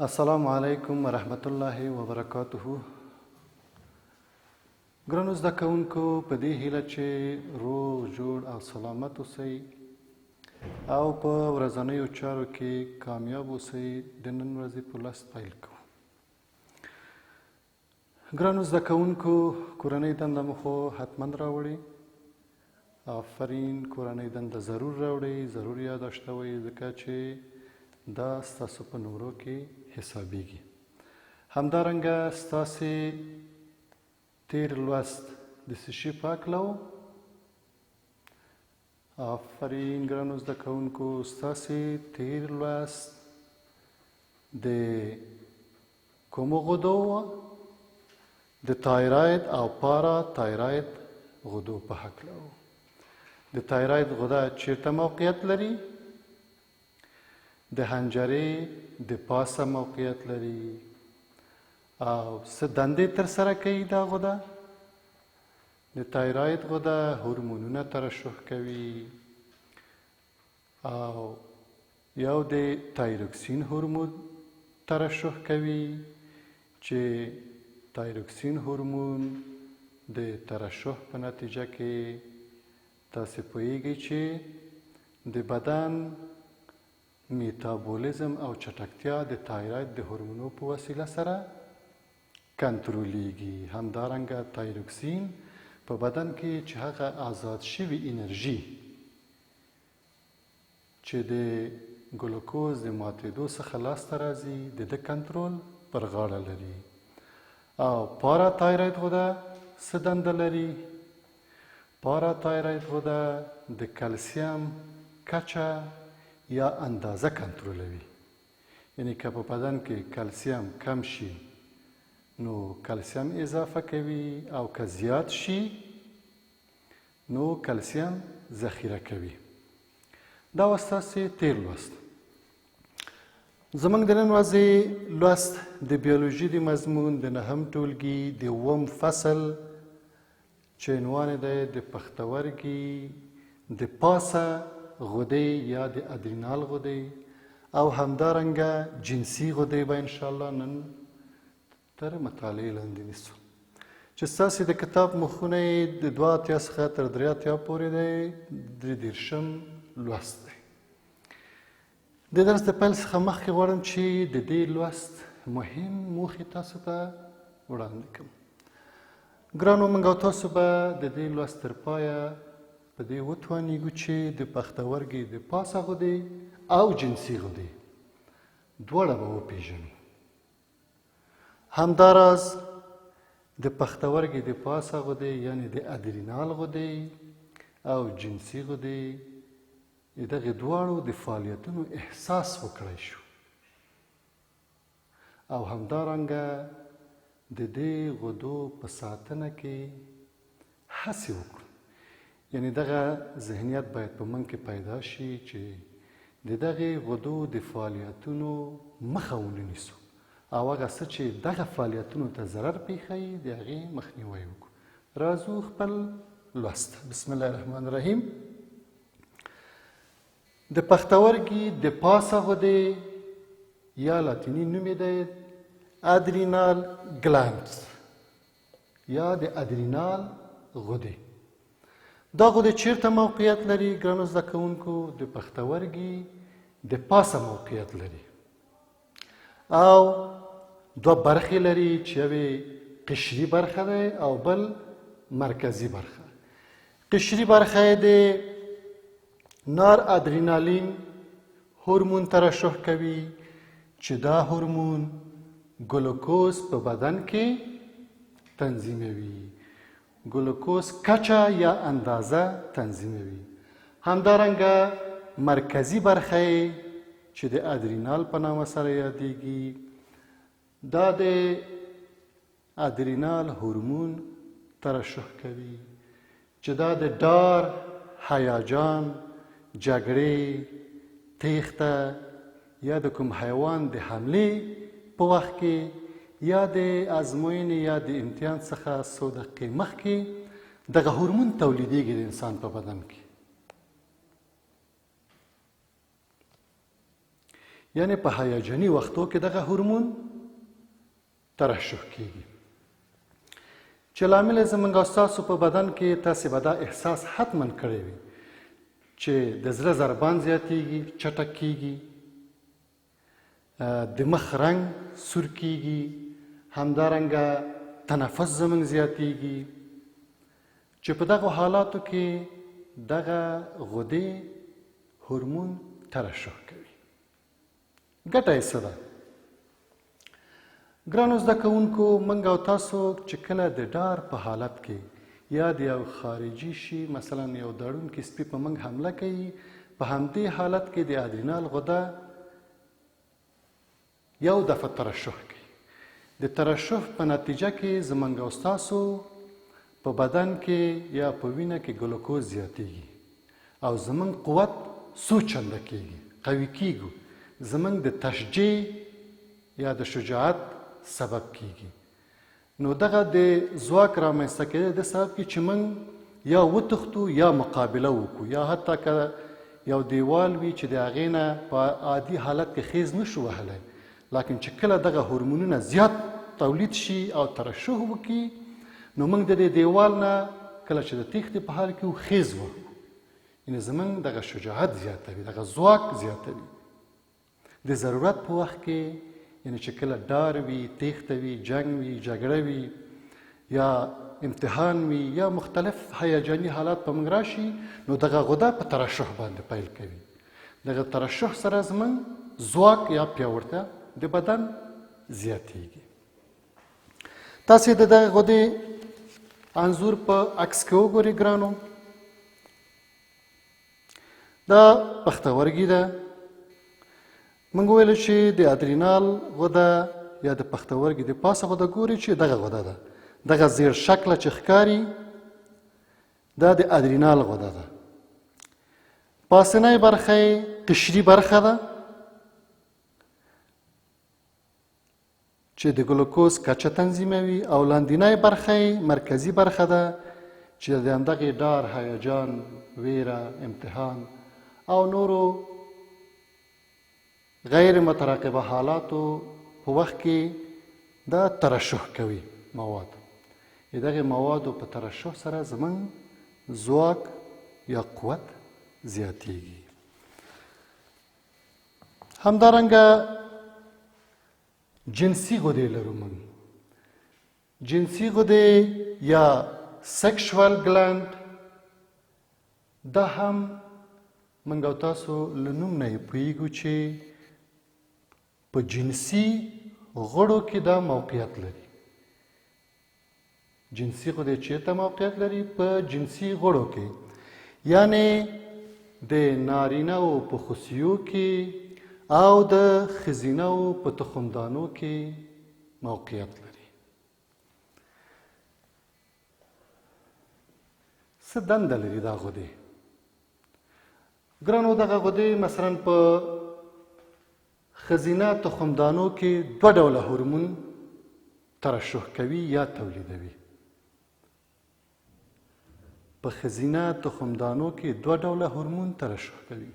السلام علیکم ورحمت الله وبرکاته. ګرانو زده کوونکو، په دې هیله چې روغ جوړ او سلامت اوسئ او په ورځنیو چارو کې کامیاب اوسئ، د نن ورځې په لوست پیل کوو. ګرانو زده کوونکو، کورنۍ دنده مو خو حتما راوړئ. آفرین، کورنۍ دنده ضرور راوړئ، ضرور یاداشته وئ، ځکه چې دا ستاسو په نمرو کې حسابیږي. همدارنګه ستاسې تیر لوست د څه شي په هکله و؟ آفرین ګرانو زده کوونکو، ستاسې تیر لوست د کومو غدو وه؟ د تایراید او پارا تایراید غدو په هکله و. د تایراید غده چیرته موقعیت لري؟ د حنجرې د پاسه موقعیت لري. او څه دندې ترسره کوي دا غده؟ د تایراید غده هورمونونه ترشح کوي او یو د تایروکسین هورمون ترشح کوي چې تایروکسین هورمون د ترشح په نتیجه کې تاسې پوهیږئ چې د بدن میتابولیزم او چټکتیا د تایراید د هورمونو په وسیله سره کنټرولیږي. همدارنګه تایروکسین په بدن کې چې هغه آزاد شوي انرژي چې د ګلوکوز د ماتېدو څخه لاسته راځي، د ده کنټرول پر غاړه لري. او پارا تایراید غده څه دنده لري؟ پارا تایراید غده د کلسیم کچه یا اندازه کنټرولوي. یعنی که په بدن کې کلسیم کم شي نو کلسیم اضافه کوي، او که زیات شي نو کلسیم ذخیره کوي. دا و ستاسې تیر لوست. زموږ د نن ورځې لوست د بیلوژي د مضمون د 9م ټولګي د اووم فصل چې عنوان یې دی د پښتورګي د پاسه غدې یا د ادرینال غدې او همدارنګه جنسی غدې به انشاءالله نن تر مطالعې لاندې نیسو، چې ستاسې د کتاب مخونه یې د 82 څخه تر 83 پورې دی. 33م لوست دی. د درس د پیل څخه مخکې غواړم چې د دې لوست مهم موخې تاسو ته وړاندې کړم. ګرانو، موږ او تاسو به د دې لوست تر پایه په دې وتوانیږو چې د پښتورګي د پاسه غدې او جنسي غدې دواړه به وپېژنو. همداراز د پښتورګي د پاسه غدې یعنې د ادرینال غدې او جنسي غدې د دغې دواړو د فعالیتونو احساس وکړی شو، او همدارنګه د دې غدو په ساتنه کې هڅې وکړو. یعنی دغه ذهنیت باید په موږ کې پیدا شي چې د دغې غدو د فعالیتونو مخه ونیسو، او هغه څه چې دغه فعالیتونو ته ضرر پېښوي د هغې مخنیوی وکړو. راځو خپل لوست. بسم الله الرحمن الرحیم. د پښتورګي د پاسه غدې یا لاتیني نوم یې دی ادرینال ګلانډز یا د ادرینال غدې. دا غدې چیرته موقعیت لري؟ ګرانو زده کوونکو، د پښتورګي د پاسه موقعیت لري او دوه برخې لري چې یوې قشري برخه دی او بل مرکزي برخه. قشري برخه یې د نار ادرینالین هورمون ترشح کوي چې دا هورمون ګلوکوز په بدن کې تنظیموي، ګلوکوز کچه یا اندازه تنظیموي. همدارنګه مرکزي برخه چې د ادرینال په نامه سره یادیږي، دا د ادرینال هورمون ترشح کوي چې دا د ډار، هیجان، جګړې، تیښته یا د کوم حیوان د حملې په وخت کې یا د ازموینې یا د امتحان څخه څو دقیقې مخکې دغه هورمون تولیدېږي د انسان په بدن کې. یعنی په هیجاني وختو کې دغه هورمون ترشح کیږي چې لامل زموږ او ستاسو په بدن کې تاسې به دا احساس حتما کړی وي چې د زړه ضربان زیاتیږي، چټک کیږي، د مخ رنګ سور کیږي، همدارنګه تنفس زموږ زیاتیږي چې په دغه حالاتو کې دغه غدې هورمون ترشح کوي. ګټه یې څه ده؟ ګرانو زده کوونکو، موږ او تاسو چې کله د ډار په حالت کې یا د یو خارجي شي، مثلا یو داړونکي سپي په موږ حمله کوي، په همدې حالت کې د ادرینال غده یو دفعه ترشح کوي. د ترشح په نتیجه کې زموږ او ستاسو په بدن کې یا په وینه کې ګلوکوز زیاتیږي او زموږ قوت څو چنده کیږي، قوي کیږو، زموږ د تشجیع یا د شجاعت سبب کیږي. نو دغه د ځواک رامنځته کېدل د سبب کې چې موږ یا وتښتو یا مقابله وکړو، یا حتی که یو دیوال وي چې د هغې نه په عادي حالت کې خیز نشو وهلی، لکن چې کله دغه هورمونونه زیات تولید شي او ترشح وکړي، نو موږ د دې دیوال نه کله چې د تیښتې په حال کې وو خیز وهو. یعنې زموږ دغه شجاعت زیاتوي، دغه ځواک زیاتوي. د ضرورت په وخت کې یعنی چې کله ډار وي، تیښته وي، جنګ وي، جګړه وي، یا امتحان وي، یا مختلف هیجاني حالات په موږ راشي، نو دغه غده په ترشح باندې پیل کوي. دغه ترشح سره زموږ ځواک یا پیاوړتیا د بدن زیاتیږي. تاسې د دغه غدې انځور په عکس کې وګورئ ګرانو. دا پښتورګي ده. موږ ویل چې د ادرینال غده یا د پښتورګي د پاسه غده ګوري چې دغه غده ده. دغه زیر شکله چې ښکاري دا د ادرینال غده ده. پاسنۍ برخه یې قشري برخه ده چې د ګلوکوز کچه تنظیموي، او لاندینۍ برخه یې مرکزي برخه ده چې د همدغې ډار، هیجان، ویره، امتحان او نورو غیر مترقبه حالاتو په وخت کې دا ترشح کوي مواد. دغه موادو په ترشح سره زموږ ځواک یا قوت زیاتیږي. همدارنګه جنسی غدې لرو موږ. جنسی غدې یا سیکشوال ګلند، دا هم موږ او تاسو له نوم نه یې پوهیږو چې په جنسي غړو کې دا موقعیت لري. جنسي غدې چیرته موقعیت لري؟ په جنسي غړو کې، یعنی د نارینه‌و په خصیو کې او د ښځینه‌و په تخمدانو کې موقعیت لري. څه دنده لري دا غدې؟ ګرانو دغه غدې مثلا په ښځینه تخمدانو کې دوه ډوله هورمون ترشح کوي یا تولیدوي. په ښځینه تخمدانو کې دوه ډوله هورمون ترشح کوي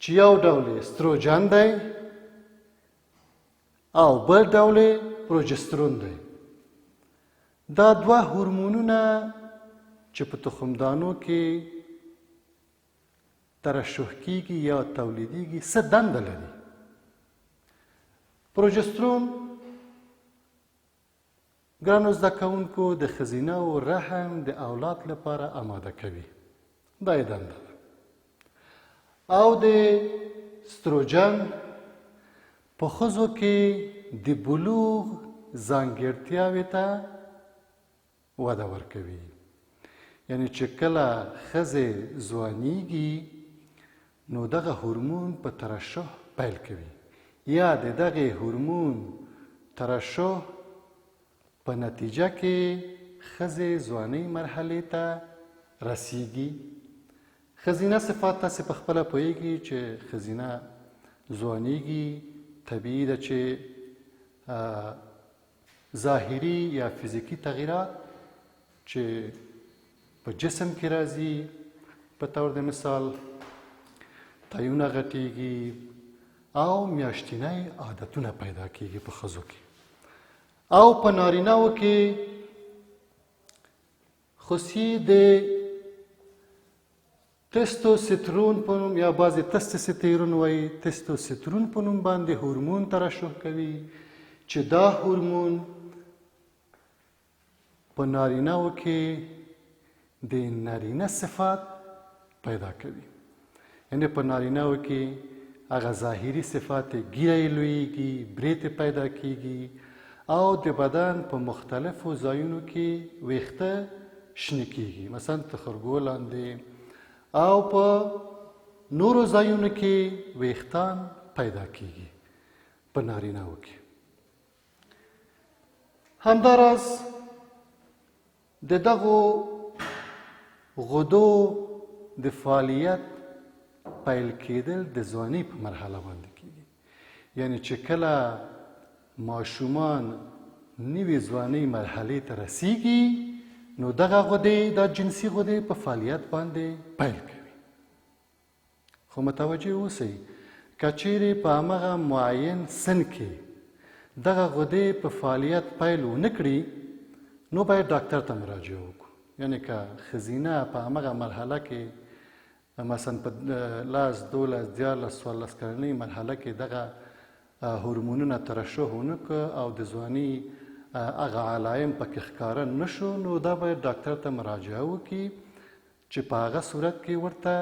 چې یو ډول استروجن دی او بل ډول پروجسترون دی. دا دوه هورمونونه چې په تخمدانو کې ترشح کیږي یا تولیدیږي څه دنده لري؟ پروجسترون ګرانو زده کوونکو د ښځینه او رحم د اولاد لپاره آماده کوي، دا یې دنده ده. او د استروجن په ښځو کې د بلوغ ځانګړتیاوې ته وده ورکوي. یعنی چې کله ښځې ځوانیږي نو دغه هورمون په ترشح پیل کوي، یا د دغه هورمون ترشح په نتیجه کې ښځې ځوانۍ مرحلې ته رسیږي. ښځینه صفات تاسې په خپله پوهیږي چې ښځینه ځوانیږي، طبیعي ده چې ظاهري یا فزیکي تغییرات چې په جسم کې راځي، په طور د مثال تایونه غټیږي او میاشتنی عادتونه پیدا کیږي په ښځو کې. او په نارینه‌و کې خصوصي د تستوسترون په نوم یا بعضې تستوسترون وایي، تستوسترون په نوم باندې هورمون ترشح کوي چې دا هورمون په نارینه‌و کې د نارینه صفات پیدا کوي. یعنې په نارینه‌و کې هغه ظاهري صفات ږیره یې لویږي، برېت پیدا کیږي او د بدن په مختلفو ځایونو کې ویښته شنه کیږي، مثلا تخرګو لاندې او په نورو ځایونو کې ویښتان پیدا کیږي په نارینه‌و کې. همداراز د دغو غدو د فعالیت پیل کېدل د ځوانۍ په مرحله باندې کیږي. یعنی چې کله ماشومان نوې ځوانۍ مرحلې ته رسیږي نو دغه غدې، دا جنسي غدې په فعالیت باندې پیل کوي. خو متوجه اوسئ که چیرې په همغه معین سن کې دغه غدې په فعالیت پیل ونه کړي نو باید ډاکټر ته مراجعه وکړو. یعنې که ښځینه په همغه مرحله کې مثلا په 10 12 14 14 کلنۍ مرحله کې دغه هورمونونه ترشح ونه کړه او د ځوانۍ هغه علایم پکې ښکاره نه شو نو دا باید ډاکټر ته مراجعه وکړي چې په هغه صورت کې ورته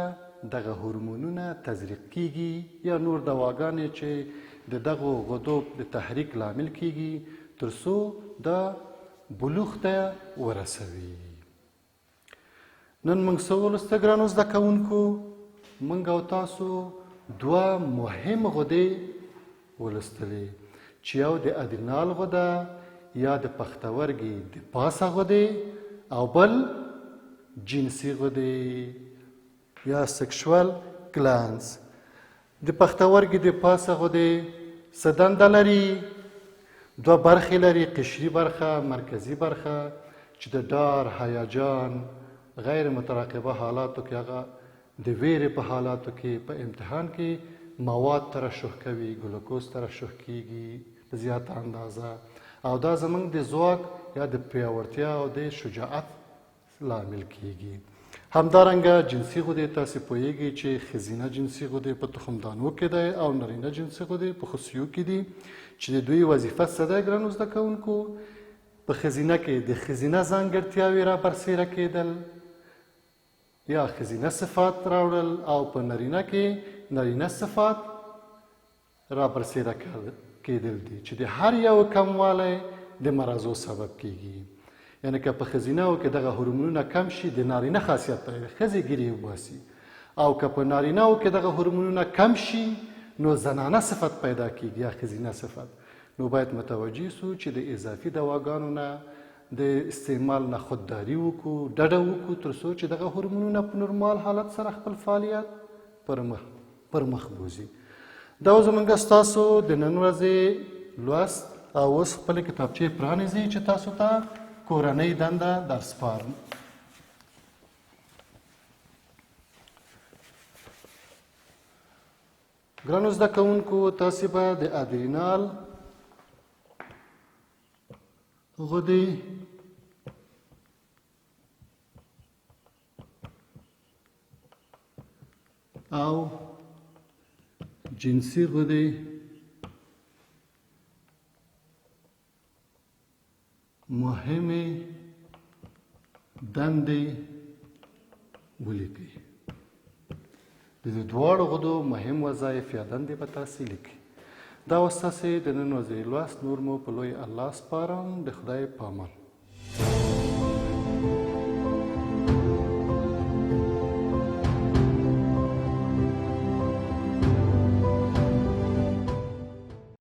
دغه هورمونونه تزریق کیږي یا نور دواګانې چې د دغو غدو د تحریک لامل کیږي تر څو د بلوغ ته ورسوي. نن موږ څه ولوسته ګرانو زده کوونکو؟ موږ او تاسو دوه مهم غدې ولوستلې چې یو د ادرینال غده یا د پښتورګي د پاسه غدې او بل جنسي غدې یا سیکشوال گلانز. د پښتورګي د پاسه غدې څه دنده لري؟ دوه برخې لري، قشري برخه، مرکزي برخه چې د ډار، هیجان، غیر مترقبه حالاتو کې هغه د ویرې په حالاتو کې په امتحان کې مواد ترشح کوي، ګلوکوز ترشح کیږي په زیاته اندازه او دا زموږ د ځواک یا د پیاوړتیا او د شجاعت لامل کیږي. همدارنګه جنسي غدې تاسې پوهیږئ چې ښځینه جنسي غدې په تخمدانو کې دی او نارینه جنسي غدې په خصیو کې دي چې د دوی وظیفه څه ده ګرانو زده کوونکو؟ په ښځینه کې د ښځینه ځانګړتیاوې را برسېره کېدل یا ښځینه صفات راوړل او په نارینه کې نارینه صفات را برسېره کېدل دي چې د هر یو کموالی د مرضو سبب کیږي. یعنې که په ښځینهو کې دغه هورمونونه کم شي د نارینه خاصیت پیدا ښځې ګیرې وباسي او که په نارینهو کې دغه هورمونونه کم شي نو زنانه صفت پیدا کیږي یا ښځینه صفت. نو باید متوجه سو چې د اضافي دواګانو نه د استعمال نه خودداري وکړو، ډډه وکړو تر څو چې دغه هورمونونه په نورمال حالت سره خپل فعالیت پر مخ بوځي. دا زموږ ستاسو د نن ورځې لوست او اوس خپلې کتابچې پرانیزئ چې تاسو ته کورنۍ دنده در سپارم. ګرانو زده کوونکو تاسې به د ادرینال غدې او جنسي غدې مهمې دندې ولیکئ. د دې دواړو غدو مهم وظایف یا دندې به تاسې لیکئ. دا اوس تاسې د نن ورځې لوست نور مو په لوی الله سپارم. د خدای په امان.